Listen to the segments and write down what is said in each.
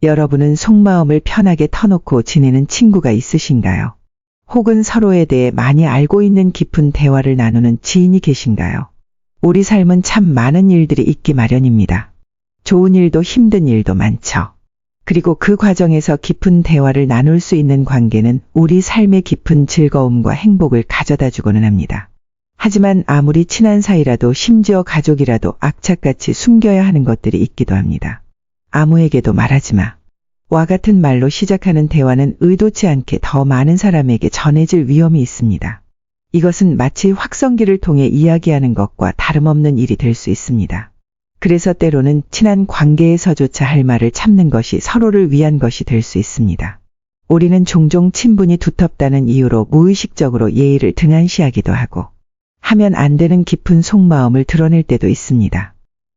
여러분은 속마음을 편하게 터놓고 지내는 친구가 있으신가요? 혹은 서로에 대해 많이 알고 있는 깊은 대화를 나누는 지인이 계신가요? 우리 삶은 참 많은 일들이 있기 마련입니다. 좋은 일도 힘든 일도 많죠. 그리고 그 과정에서 깊은 대화를 나눌 수 있는 관계는 우리 삶의 깊은 즐거움과 행복을 가져다 주고는 합니다. 하지만 아무리 친한 사이라도 심지어 가족이라도 악착같이 숨겨야 하는 것들이 있기도 합니다. 아무에게도 말하지 마. 와 같은 말로 시작하는 대화는 의도치 않게 더 많은 사람에게 전해질 위험이 있습니다. 이것은 마치 확성기를 통해 이야기하는 것과 다름없는 일이 될 수 있습니다. 그래서 때로는 친한 관계에서조차 할 말을 참는 것이 서로를 위한 것이 될 수 있습니다. 우리는 종종 친분이 두텁다는 이유로 무의식적으로 예의를 등한시하기도 하고 하면 안 되는 깊은 속마음을 드러낼 때도 있습니다.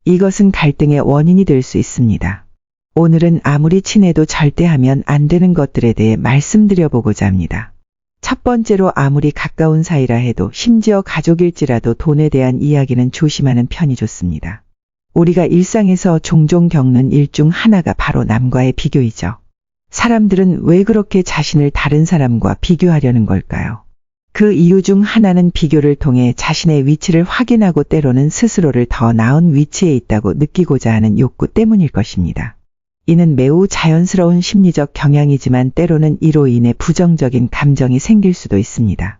이것은 갈등의 원인이 될 수 있습니다. 오늘은 아무리 친해도 절대 하면 안 되는 것들에 대해 말씀드려보고자 합니다. 첫 번째로 아무리 가까운 사이라 해도 심지어 가족일지라도 돈에 대한 이야기는 조심하는 편이 좋습니다. 우리가 일상에서 종종 겪는 일 중 하나가 바로 남과의 비교이죠. 사람들은 왜 그렇게 자신을 다른 사람과 비교하려는 걸까요? 그 이유 중 하나는 비교를 통해 자신의 위치를 확인하고 때로는 스스로를 더 나은 위치에 있다고 느끼고자 하는 욕구 때문일 것입니다. 이는 매우 자연스러운 심리적 경향이지만 때로는 이로 인해 부정적인 감정이 생길 수도 있습니다.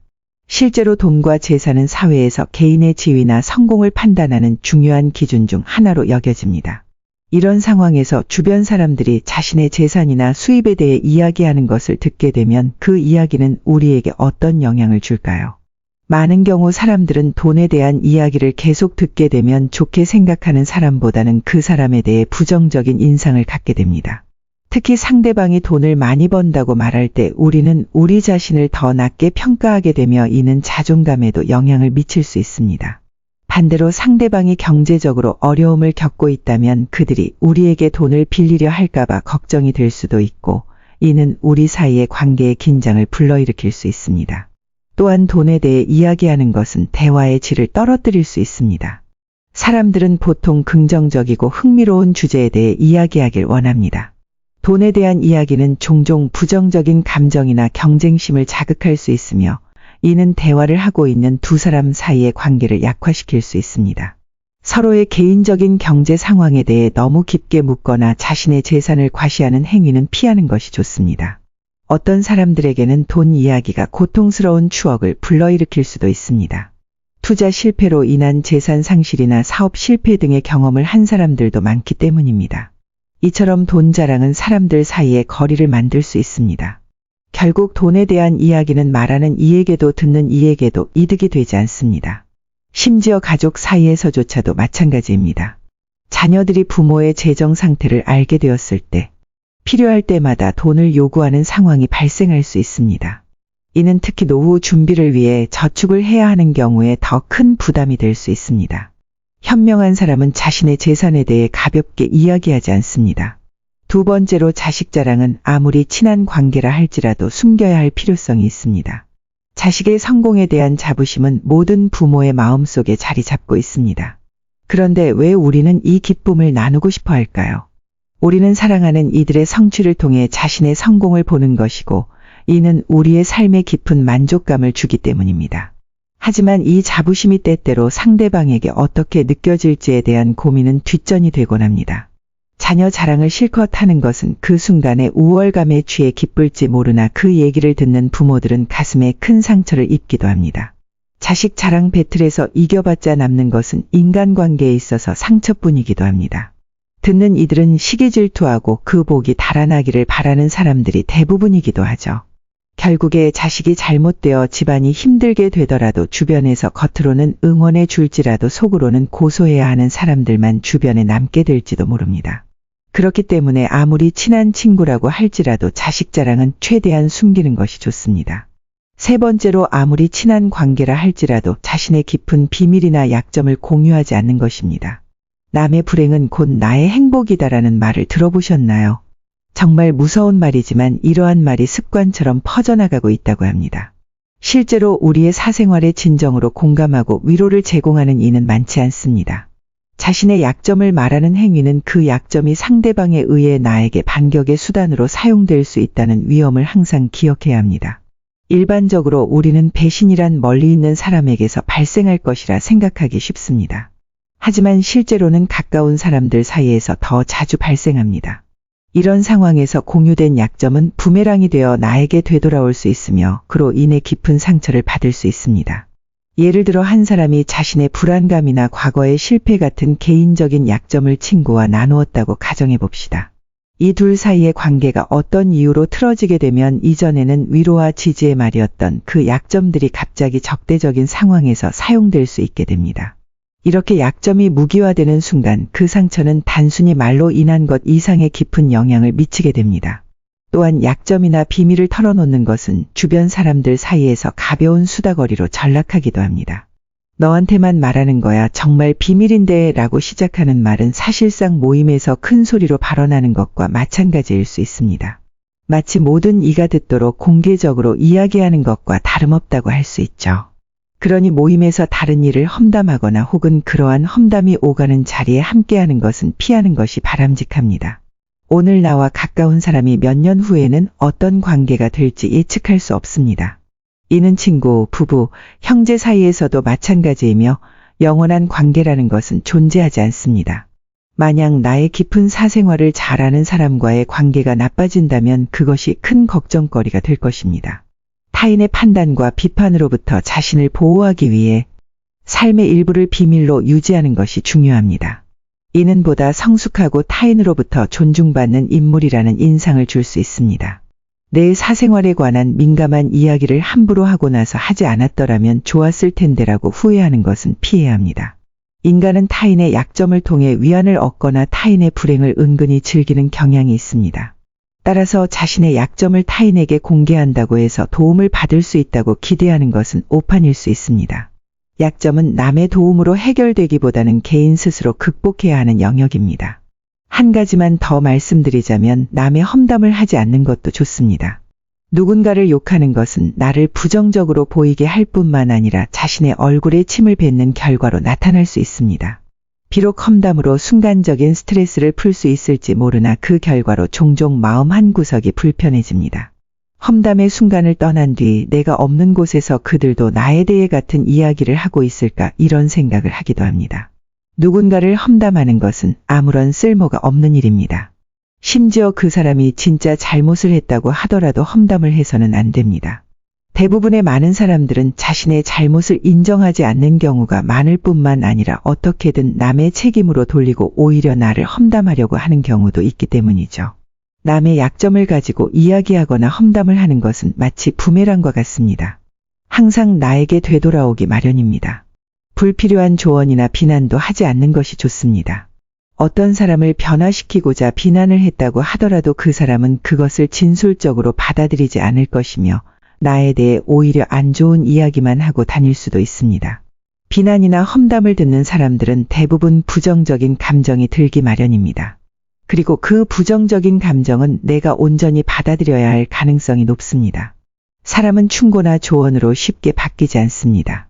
실제로 돈과 재산은 사회에서 개인의 지위나 성공을 판단하는 중요한 기준 중 하나로 여겨집니다. 이런 상황에서 주변 사람들이 자신의 재산이나 수입에 대해 이야기하는 것을 듣게 되면 그 이야기는 우리에게 어떤 영향을 줄까요? 많은 경우 사람들은 돈에 대한 이야기를 계속 듣게 되면 좋게 생각하는 사람보다는 그 사람에 대해 부정적인 인상을 갖게 됩니다. 특히 상대방이 돈을 많이 번다고 말할 때 우리는 우리 자신을 더 낮게 평가하게 되며 이는 자존감에도 영향을 미칠 수 있습니다. 반대로 상대방이 경제적으로 어려움을 겪고 있다면 그들이 우리에게 돈을 빌리려 할까봐 걱정이 될 수도 있고 이는 우리 사이의 관계의 긴장을 불러일으킬 수 있습니다. 또한 돈에 대해 이야기하는 것은 대화의 질을 떨어뜨릴 수 있습니다. 사람들은 보통 긍정적이고 흥미로운 주제에 대해 이야기하길 원합니다. 돈에 대한 이야기는 종종 부정적인 감정이나 경쟁심을 자극할 수 있으며 이는 대화를 하고 있는 두 사람 사이의 관계를 약화시킬 수 있습니다. 서로의 개인적인 경제 상황에 대해 너무 깊게 묻거나 자신의 재산을 과시하는 행위는 피하는 것이 좋습니다. 어떤 사람들에게는 돈 이야기가 고통스러운 추억을 불러일으킬 수도 있습니다. 투자 실패로 인한 재산 상실이나 사업 실패 등의 경험을 한 사람들도 많기 때문입니다. 이처럼 돈 자랑은 사람들 사이에 거리를 만들 수 있습니다. 결국 돈에 대한 이야기는 말하는 이에게도 듣는 이에게도 이득이 되지 않습니다. 심지어 가족 사이에서조차도 마찬가지입니다. 자녀들이 부모의 재정 상태를 알게 되었을 때 필요할 때마다 돈을 요구하는 상황이 발생할 수 있습니다. 이는 특히 노후 준비를 위해 저축을 해야 하는 경우에 더 큰 부담이 될 수 있습니다. 현명한 사람은 자신의 재산에 대해 가볍게 이야기하지 않습니다. 두 번째로 자식 자랑은 아무리 친한 관계라 할지라도 숨겨야 할 필요성이 있습니다. 자식의 성공에 대한 자부심은 모든 부모의 마음속에 자리 잡고 있습니다. 그런데 왜 우리는 이 기쁨을 나누고 싶어 할까요? 우리는 사랑하는 이들의 성취를 통해 자신의 성공을 보는 것이고 이는 우리의 삶에 깊은 만족감을 주기 때문입니다. 하지만 이 자부심이 때때로 상대방에게 어떻게 느껴질지에 대한 고민은 뒷전이 되곤 합니다. 자녀 자랑을 실컷 하는 것은 그 순간의 우월감에 취해 기쁠지 모르나 그 얘기를 듣는 부모들은 가슴에 큰 상처를 입기도 합니다. 자식 자랑 배틀에서 이겨봤자 남는 것은 인간관계에 있어서 상처뿐이기도 합니다. 듣는 이들은 시기 질투하고 그 복이 달아나기를 바라는 사람들이 대부분이기도 하죠. 결국에 자식이 잘못되어 집안이 힘들게 되더라도 주변에서 겉으로는 응원해 줄지라도 속으로는 고소해야 하는 사람들만 주변에 남게 될지도 모릅니다. 그렇기 때문에 아무리 친한 친구라고 할지라도 자식 자랑은 최대한 숨기는 것이 좋습니다. 세 번째로 아무리 친한 관계라 할지라도 자신의 깊은 비밀이나 약점을 공유하지 않는 것입니다. 남의 불행은 곧 나의 행복이다라는 말을 들어보셨나요? 정말 무서운 말이지만 이러한 말이 습관처럼 퍼져나가고 있다고 합니다. 실제로 우리의 사생활에 진정으로 공감하고 위로를 제공하는 이는 많지 않습니다. 자신의 약점을 말하는 행위는 그 약점이 상대방에 의해 나에게 반격의 수단으로 사용될 수 있다는 위험을 항상 기억해야 합니다. 일반적으로 우리는 배신이란 멀리 있는 사람에게서 발생할 것이라 생각하기 쉽습니다. 하지만 실제로는 가까운 사람들 사이에서 더 자주 발생합니다. 이런 상황에서 공유된 약점은 부메랑이 되어 나에게 되돌아올 수 있으며 그로 인해 깊은 상처를 받을 수 있습니다. 예를 들어 한 사람이 자신의 불안감이나 과거의 실패 같은 개인적인 약점을 친구와 나누었다고 가정해 봅시다. 이 둘 사이의 관계가 어떤 이유로 틀어지게 되면 이전에는 위로와 지지의 말이었던 그 약점들이 갑자기 적대적인 상황에서 사용될 수 있게 됩니다. 이렇게 약점이 무기화되는 순간 그 상처는 단순히 말로 인한 것 이상의 깊은 영향을 미치게 됩니다. 또한 약점이나 비밀을 털어놓는 것은 주변 사람들 사이에서 가벼운 수다거리로 전락하기도 합니다. 너한테만 말하는 거야 정말 비밀인데 라고 시작하는 말은 사실상 모임에서 큰 소리로 발언하는 것과 마찬가지일 수 있습니다. 마치 모든 이가 듣도록 공개적으로 이야기하는 것과 다름없다고 할 수 있죠. 그러니 모임에서 다른 일을 험담하거나 혹은 그러한 험담이 오가는 자리에 함께하는 것은 피하는 것이 바람직합니다. 오늘 나와 가까운 사람이 몇 년 후에는 어떤 관계가 될지 예측할 수 없습니다. 이는 친구, 부부, 형제 사이에서도 마찬가지이며 영원한 관계라는 것은 존재하지 않습니다. 만약 나의 깊은 사생활을 잘 아는 사람과의 관계가 나빠진다면 그것이 큰 걱정거리가 될 것입니다. 타인의 판단과 비판으로부터 자신을 보호하기 위해 삶의 일부를 비밀로 유지하는 것이 중요합니다. 이는 보다 성숙하고 타인으로부터 존중받는 인물이라는 인상을 줄 수 있습니다. 내 사생활에 관한 민감한 이야기를 함부로 하고 나서 하지 않았더라면 좋았을 텐데라고 후회하는 것은 피해야 합니다. 인간은 타인의 약점을 통해 위안을 얻거나 타인의 불행을 은근히 즐기는 경향이 있습니다. 따라서 자신의 약점을 타인에게 공개한다고 해서 도움을 받을 수 있다고 기대하는 것은 오판일 수 있습니다. 약점은 남의 도움으로 해결되기보다는 개인 스스로 극복해야 하는 영역입니다. 한 가지만 더 말씀드리자면 남의 험담을 하지 않는 것도 좋습니다. 누군가를 욕하는 것은 나를 부정적으로 보이게 할 뿐만 아니라 자신의 얼굴에 침을 뱉는 결과로 나타날 수 있습니다. 비록 험담으로 순간적인 스트레스를 풀 수 있을지 모르나 그 결과로 종종 마음 한구석이 불편해집니다. 험담의 순간을 떠난 뒤 내가 없는 곳에서 그들도 나에 대해 같은 이야기를 하고 있을까 이런 생각을 하기도 합니다. 누군가를 험담하는 것은 아무런 쓸모가 없는 일입니다. 심지어 그 사람이 진짜 잘못을 했다고 하더라도 험담을 해서는 안 됩니다. 대부분의 많은 사람들은 자신의 잘못을 인정하지 않는 경우가 많을 뿐만 아니라 어떻게든 남의 책임으로 돌리고 오히려 나를 험담하려고 하는 경우도 있기 때문이죠. 남의 약점을 가지고 이야기하거나 험담을 하는 것은 마치 부메랑과 같습니다. 항상 나에게 되돌아오기 마련입니다. 불필요한 조언이나 비난도 하지 않는 것이 좋습니다. 어떤 사람을 변화시키고자 비난을 했다고 하더라도 그 사람은 그것을 진솔적으로 받아들이지 않을 것이며 나에 대해 오히려 안 좋은 이야기만 하고 다닐 수도 있습니다. 비난이나 험담을 듣는 사람들은 대부분 부정적인 감정이 들기 마련입니다. 그리고 그 부정적인 감정은 내가 온전히 받아들여야 할 가능성이 높습니다. 사람은 충고나 조언으로 쉽게 바뀌지 않습니다.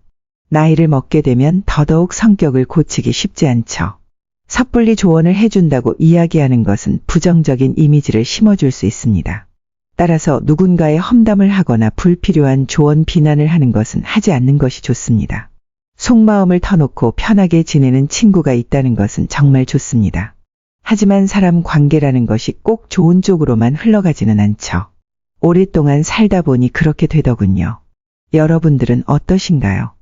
나이를 먹게 되면 더더욱 성격을 고치기 쉽지 않죠. 섣불리 조언을 해준다고 이야기하는 것은 부정적인 이미지를 심어줄 수 있습니다. 따라서 누군가의 험담을 하거나 불필요한 조언 비난을 하는 것은 하지 않는 것이 좋습니다. 속마음을 터놓고 편하게 지내는 친구가 있다는 것은 정말 좋습니다. 하지만 사람 관계라는 것이 꼭 좋은 쪽으로만 흘러가지는 않죠. 오랫동안 살다 보니 그렇게 되더군요. 여러분들은 어떠신가요?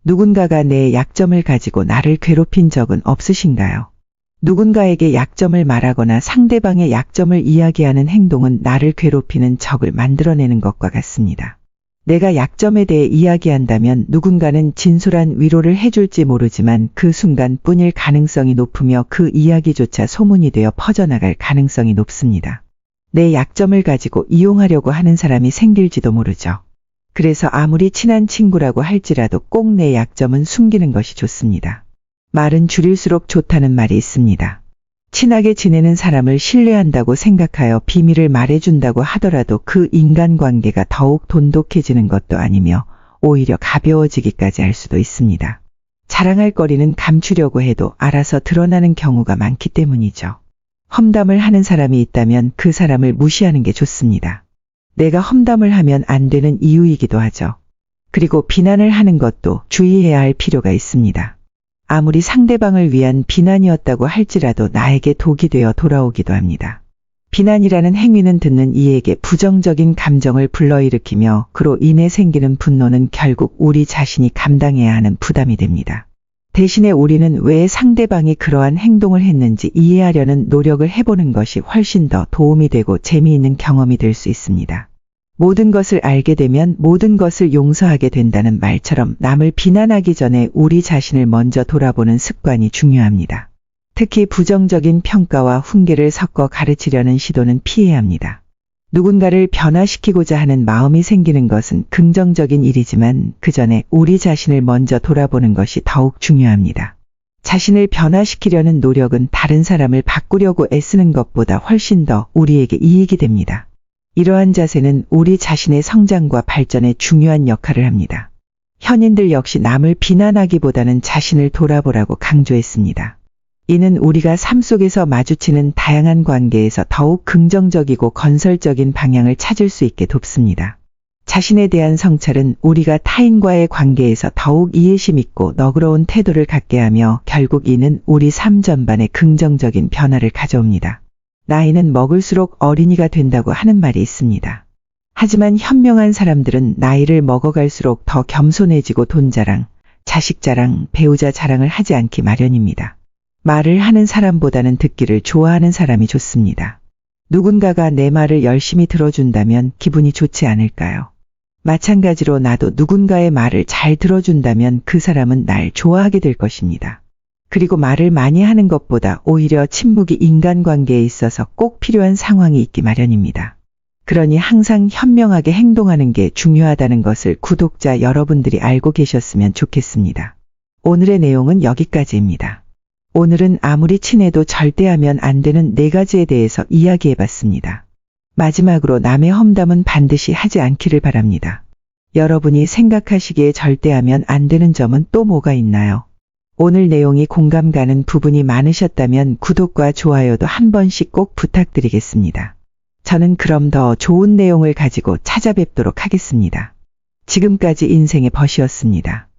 누군가가 내 약점을 가지고 나를 괴롭힌 적은 없으신가요? 누군가에게 약점을 말하거나 상대방의 약점을 이야기하는 행동은 나를 괴롭히는 적을 만들어내는 것과 같습니다. 내가 약점에 대해 이야기한다면 누군가는 진솔한 위로를 해줄지 모르지만 그 순간뿐일 가능성이 높으며 그 이야기조차 소문이 되어 퍼져나갈 가능성이 높습니다. 내 약점을 가지고 이용하려고 하는 사람이 생길지도 모르죠. 그래서 아무리 친한 친구라고 할지라도 꼭 내 약점은 숨기는 것이 좋습니다. 말은 줄일수록 좋다는 말이 있습니다. 친하게 지내는 사람을 신뢰한다고 생각하여 비밀을 말해준다고 하더라도 그 인간관계가 더욱 돈독해지는 것도 아니며 오히려 가벼워지기까지 할 수도 있습니다. 자랑할 거리는 감추려고 해도 알아서 드러나는 경우가 많기 때문이죠. 험담을 하는 사람이 있다면 그 사람을 무시하는 게 좋습니다. 내가 험담을 하면 안 되는 이유이기도 하죠. 그리고 비난을 하는 것도 주의해야 할 필요가 있습니다. 아무리 상대방을 위한 비난이었다고 할지라도 나에게 독이 되어 돌아오기도 합니다. 비난이라는 행위는 듣는 이에게 부정적인 감정을 불러일으키며 그로 인해 생기는 분노는 결국 우리 자신이 감당해야 하는 부담이 됩니다. 대신에 우리는 왜 상대방이 그러한 행동을 했는지 이해하려는 노력을 해보는 것이 훨씬 더 도움이 되고 재미있는 경험이 될 수 있습니다. 모든 것을 알게 되면 모든 것을 용서하게 된다는 말처럼 남을 비난하기 전에 우리 자신을 먼저 돌아보는 습관이 중요합니다. 특히 부정적인 평가와 훈계를 섞어 가르치려는 시도는 피해야 합니다. 누군가를 변화시키고자 하는 마음이 생기는 것은 긍정적인 일이지만 그 전에 우리 자신을 먼저 돌아보는 것이 더욱 중요합니다. 자신을 변화시키려는 노력은 다른 사람을 바꾸려고 애쓰는 것보다 훨씬 더 우리에게 이익이 됩니다. 이러한 자세는 우리 자신의 성장과 발전에 중요한 역할을 합니다. 현인들 역시 남을 비난하기보다는 자신을 돌아보라고 강조했습니다. 이는 우리가 삶 속에서 마주치는 다양한 관계에서 더욱 긍정적이고 건설적인 방향을 찾을 수 있게 돕습니다. 자신에 대한 성찰은 우리가 타인과의 관계에서 더욱 이해심 있고 너그러운 태도를 갖게 하며 결국 이는 우리 삶 전반에 긍정적인 변화를 가져옵니다. 나이는 먹을수록 어린이가 된다고 하는 말이 있습니다. 하지만 현명한 사람들은 나이를 먹어갈수록 더 겸손해지고 돈 자랑, 자식 자랑, 배우자 자랑을 하지 않기 마련입니다. 말을 하는 사람보다는 듣기를 좋아하는 사람이 좋습니다. 누군가가 내 말을 열심히 들어준다면 기분이 좋지 않을까요? 마찬가지로 나도 누군가의 말을 잘 들어준다면 그 사람은 날 좋아하게 될 것입니다. 그리고 말을 많이 하는 것보다 오히려 침묵이 인간관계에 있어서 꼭 필요한 상황이 있기 마련입니다. 그러니 항상 현명하게 행동하는 게 중요하다는 것을 구독자 여러분들이 알고 계셨으면 좋겠습니다. 오늘의 내용은 여기까지입니다. 오늘은 아무리 친해도 절대 하면 안 되는 4가지에 대해서 이야기해봤습니다. 마지막으로 남의 험담은 반드시 하지 않기를 바랍니다. 여러분이 생각하시기에 절대 하면 안 되는 점은 또 뭐가 있나요? 오늘 내용이 공감 가는 부분이 많으셨다면 구독과 좋아요도 한 번씩 꼭 부탁드리겠습니다. 저는 그럼 더 좋은 내용을 가지고 찾아뵙도록 하겠습니다. 지금까지 인생의 벗이었습니다.